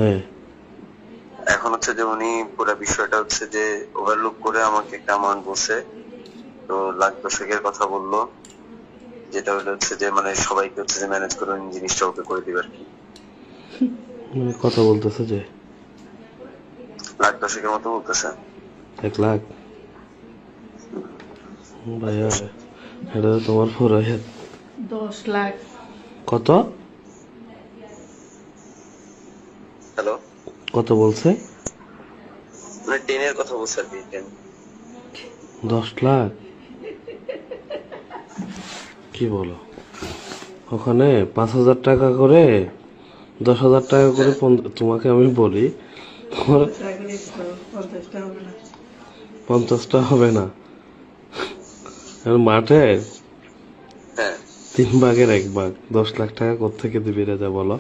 হ্যাঁ। এখন হচ্ছে যে উনি পুরো বিষয়টা হচ্ছে যে ওভারলুক করে আমাকে একটা অ্যামাউন্ট বলছে। তো লাখ দশেকের কথা বললো, যেটা হচ্ছে যে মানে সবাইকে হচ্ছে যে ম্যানেজ করে উনি জিনিসটা ওকে করে দিবে আর কি। মানে কত বলতেছে যে? লাখ দশেকের মতো বলতেছে। 1 লাখ? ভাইয়া, এটা তো তোমার পুরো 10 লাখ। কত? হ্যালো, কত বলছে? মানে টেনের কথা বলছে আর কি, 10। 10 লাখ? কি বলো? ওখানে 5,000 টাকা করে, 10,000 টাকা করে হ্যাঁ, তোমাকে আমি বলি, তোমার 50 টাকা করে দিতে হবে, 50টা হবে না। 50টা হবে না। আর মাঠে হ্যাঁ। 3 ভাগের 1 ভাগ, 10 লাখ টাকা কোত্থেকে দিবি রেজা বলো?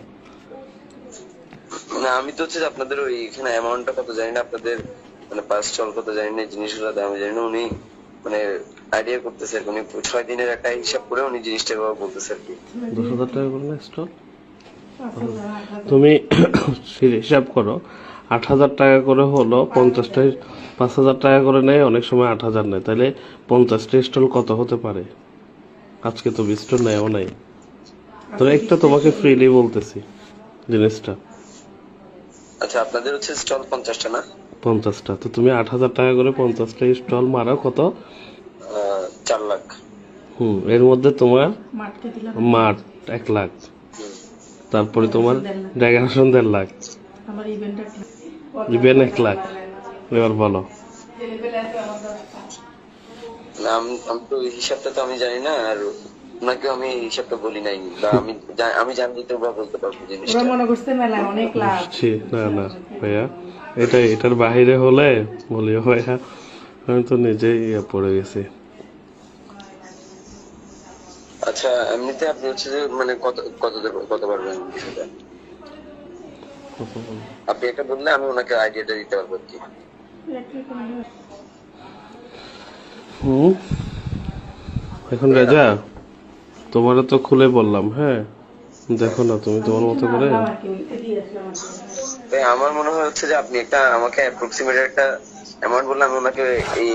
না আমি তো হচ্ছে যে আপনাদের ওই এখানে অ্যামাউন্টটা কত জানি না, আপনাদের মানে পাস চল কত জানি না, জিনিসগুলো দাম জানি না। উনি মানে আইডিয়া করতেছে আর কি। উনি 6 দিনের একটা হিসাব করে উনি জিনিসটা এভাবে বলতেছে আর কি। 10,000 টাকা করে না স্টল? 5,000, 8,000। তুমি হিসাব করো, 8,000 টাকা করে হলো 50টা। 5,000 টাকা করে নেয়, অনেক সময় 8,000 নেয়, তাহলে 50টা স্টল কত হতে পারে? আজকে তো 20টা নেয়ও নাই। তো আজকে একটা 20 তোমাকে তারিখ হবে। ফ্রিলি বলতেছি জিনিসটা। আচ্ছা, আপনাদের হচ্ছে স্টল 50টা না? 50টা, তো তুমি 8,000 টাকা করে 50টা স্টল মারো কত? 4 লাখ। এর মধ্যে তোমার মাঠকে দিলাম মাঠ 1 লাখ, তারপরে তোমার 1,500, 1,50,000। ডেকোরেশন 1.5 লাখ, আমার ইভেন্টটা ঠিক। ইভেন 1 লাখ। এবার বলো। না, আমি তো ওই হিসাবটা তো আমি জানি না, আর ওনাকে আমি এই হিসাবটা বলি নাই, বা আমি জানলে তো বা বলতে পারবো ওরা জিনিসটা। মনে করছে মেলায় অনেক লাভ। বুঝছি, না না ভাইয়া, এটার বাহিরে হলে বলিও ভাইয়া, আমি তো নিজেই পড়ে গেছি। আচ্ছা, এমনিতে আপনি হচ্ছে যে মানে কত কত কত পারবেন বিষয়টা? আপনি একটা বললে আমি ওনাকে আইডিয়াটা দিতে পারবো আর কি। হুম। এখন তো রাজা, আপনি তোমারও তো খুলে বললাম, হ্যাঁ, দেখো না তুমি আমি তোমার মতো কিছু না করে। আনলাম আর কি, ওইটা দিয়ে আসলাম আর কি। তাই আমার মনে হয় হচ্ছে যে আপনি একটা আমাকে অ্যাপ্রক্সিমেট একটা অ্যামাউন্ট বললে আমি ওনাকে এই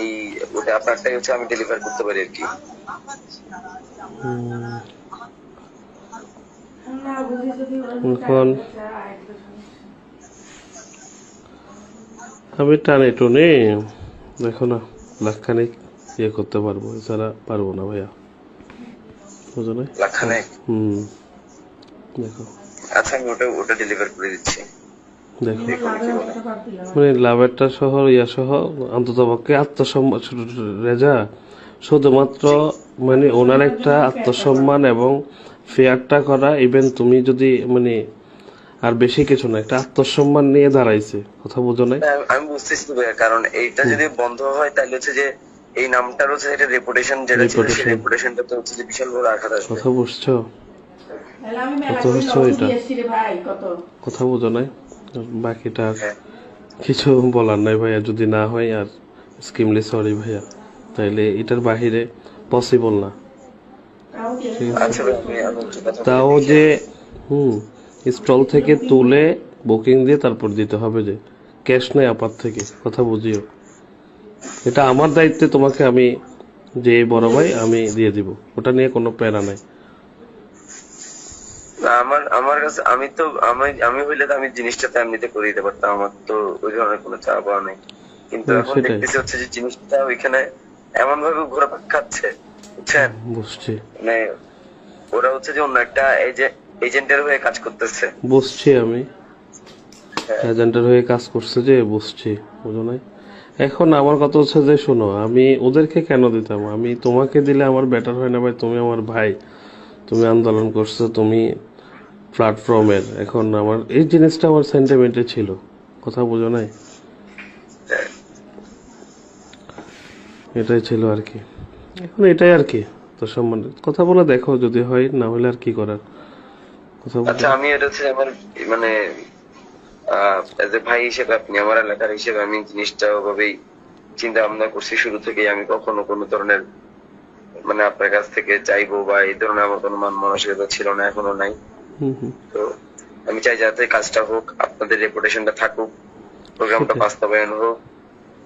ওটা আপনারটাই হচ্ছে আমি ডেলিভার করতে পারি আর কি। হুম, না বুঝি যদি ওরা যদি টাকা এখন দিতে চায়, একটা সমস্যা। আমি টানি টুনি, দেখো না, লাখখানিক করতে পারবো, এছাড়া পারবো না ভাইয়া, বুঝো না? লাখখানেক? হুম, দেখো, আচ্ছা, আমি ওটা ওটা ডেলিভার করে দিচ্ছি, দেখো, আমার দেখুন কি লাভের বলে। অংশটা বাদ দিলাম আর মানে কি। লাভেরটা সহ সহ অন্তত পক্ষে আত্মসম্মান, রেজা, শুধুমাত্র জি। মানে ওনার আত্মসম্মানের একটা জন্য ফেয়ারটা করা। আত্মসম্মান এবং ফেয়ারটা করা, ইভেন তুমি যদি মানে আর বেশি কিছু না, একটা আত্মসম্মান নিয়ে দাঁড়াইছে, কথা বোঝো নাই? না, আমি বুঝতেছি তো ভাইয়া, কারণ এইটা হুম, যদি বন্ধ হয় তাহলে হচ্ছে যে এই নামটার হচ্ছে একটা রেপুটেশন যেটা ছিল, সেই রেপুটেশন, রেপুটেশনটা তো হচ্ছে যে বিশাল বড় আঘাত আসবে। কথা বুঝছো? তাহলে আমি মেলা কথা করে বুঝছো লসও এটা? দিয়ে এসছি রে ভাই, কত। কথা বোঝো নাই? আর বাকিটা আর হ্যাঁ। কিছু বলার নাই ভাইয়া, যদি না হয় আর স্কিমলি সরি ভাইয়া, তাইলে এটার বাহিরে পসিবল না, তাও ঠিক দেড়শো আছে? আচ্ছা ভাই, আমি একটু কথা বলে তাও দেখি যে, আমি। হুম, স্টল থেকে তুলে বুকিং দিয়ে তারপর দিতে হবে, যে ক্যাশ নেই আপাত থেকে, কথা বুঝিও। এটা আমার দায়িত্বে তোমাকে আমি, যে বড় ভাই, আমি দিয়ে দিব, ওটা নিয়ে কোনো প্যারা নাই। না, আমার আমার কাছে আমি তো আমি আমি হইলে তো আমি জিনিসটা তো এমনিতে করে দিতে পারতাম, আমার তো ওই ধরনের কোনো চাপ পাওয়া নেই। কিন্তু এখন সেটাই, দেখতেছি হচ্ছে যে জিনিসটা ওইখানে এমন ভাবে ঘোরাপাক খাচ্ছে, বুঝছেন? বুঝছি, মানে ওরা হচ্ছে যে অন্য একটা এজেন্টের হয়ে কাজ করতেছে। বুঝছি আমি, হ্যাঁ। এজেন্টের হয়ে কাজ করছে যে, বুঝছি, বুঝো নাই? এখন আমার কথা হচ্ছে যে, শোনো, আমি ওদেরকে কেন দিতাম, আমি তোমাকে দিলে আমার বেটার হয় না ভাই? তুমি আমার ভাই, তুমি আন্দোলন করছো, তুমি প্ল্যাটফর্মের, এখন আমার এই জিনিসটা আমার সেন্টিমেন্টে ছিল, কথা বুঝো নাই? হ্যাঁ। এটাই ছিল আর কি, এখন এটাই আর কি। তো সম্বন্ধে কথা বলে দেখো, যদি হয়, না হলে আর কি করার, কথা আচ্ছা, বলো। আমি এটা হচ্ছে আমার মানে এজ এ ভাই হিসেবে, আপনি আমার এলাকার হিসেবে, আমি জিনিসটা ওভাবেই চিন্তা ভাবনা করছি শুরু থেকেই। আমি কখনো কোনো ধরনের মানে আপনার কাছ থেকে চাইবো বা এই ধরনের আমার কোনো মান মানসিকতা ছিল না, এখনো নাই। হুম হুম। তো আমি চাই যাতে কাজটা হোক, আপনাদের রেপুটেশনটা থাকুক, প্রোগ্রামটা সেটাই। বাস্তবায়ন হোক।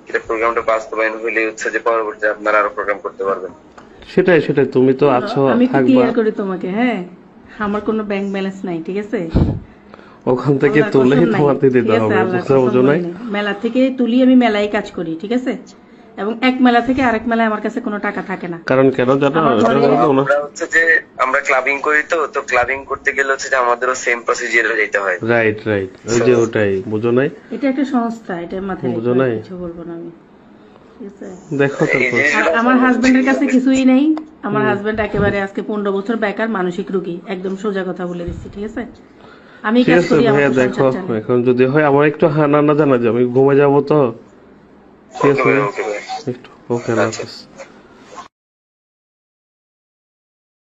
এটা প্রোগ্রামটা বাস্তবায়ন হলে হচ্ছে যে পরবর্তীতে আপনারা আরো প্রোগ্রাম করতে পারবেন। সেটাই সেটাই, তুমি তো আছো, আমি একটু থাকবা ক্লিয়ার করি তোমাকে, হ্যাঁ আমার কোনো ব্যাংক ব্যালেন্স নাই, ঠিক আছে? ওখান থেকে আল্লাহর তুলেই কসম নাই, তোমাকে ঠিক দিতে আছে? হবে, আল্লাহর বুঝতে কসম বুঝো নাই? নাই। মেলা থেকে তুলি আমি মেলায় কাজ করি, ঠিক আছে? এবং এক মেলা থেকে আরেক মেলায় আমার কাছে কোনো টাকা থাকে না। কারণ কেন জানো, আমার এটা ঘরে- হলো না, আমরা হচ্ছে যে আমরা ক্লাবিং করি, তো ক্লাবিং করতে গেলে হচ্ছে যে আমাদেরও সেম প্রসিজিয়ারে যেতে হয়। রাইট রাইট, ওই যে ওটাই, বুঝো নাই? এটা একটা সংস্থা, এটা মাথায় রেখে বুঝো নাই? কিছু বলবো না আমি, ঠিক আছে? দেখো তারপর। আর আমার হাজবেন্ডের কাছে কিছুই নেই। আমার হাজবেন্ড একেবারে আজকে 15 বছর বেকার, মানসিক রোগী, একদম সোজা কথা বলে দিচ্ছি, ঠিক আছে? আমি ঠিক কাজ আছে করি, আমার ভাইয়া, সংসার দেখো চলে। এখন যদি হয় আমার একটু না জানা যে আমি ঘুমে যাবো তো, ঠিক আছে? ওকে ভাই। একটু ওকে, আল্লাহ হাফেজ।